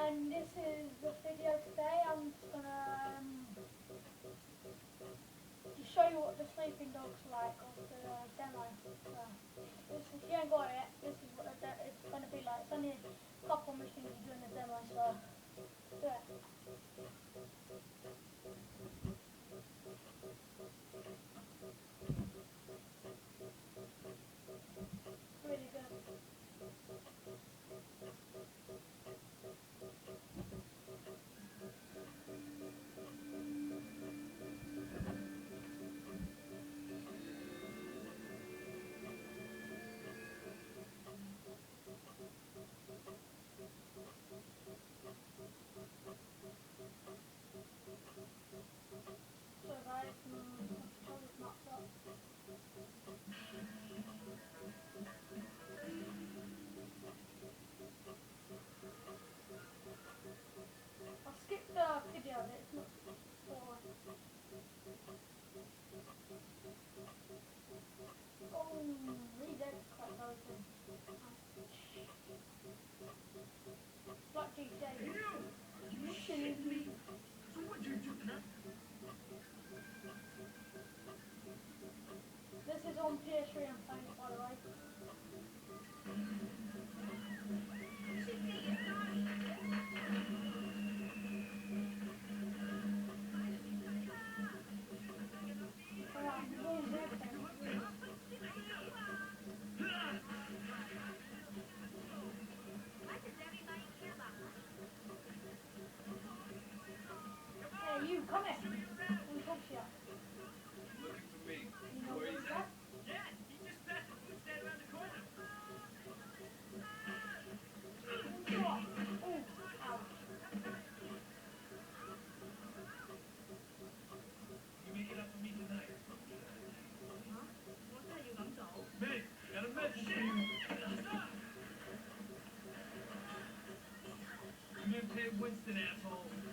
and this is the video today. I'm just gonna just show you what the sleeping dog's like of the demo. So, if you ain't got it, this is what it's gonna be like. It's only a couple machines doing the demo, so yeah. Really good. So guys, I'll just knock up. I'll skip the video bit. It's not boring. Oh, really dead quite broken. Like GTA. You shit me? So what you do now? This is on PS3 and phones, by the way. Alright, boom, everything. Hey, you, come here. Let me talk to you. Looking for me. You know where he's at? Yeah, he just left. He's dead around the corner. What? Oh, ouch. You make it up for me tonight. Meg, got a message for you. You live Ted Winston, asshole.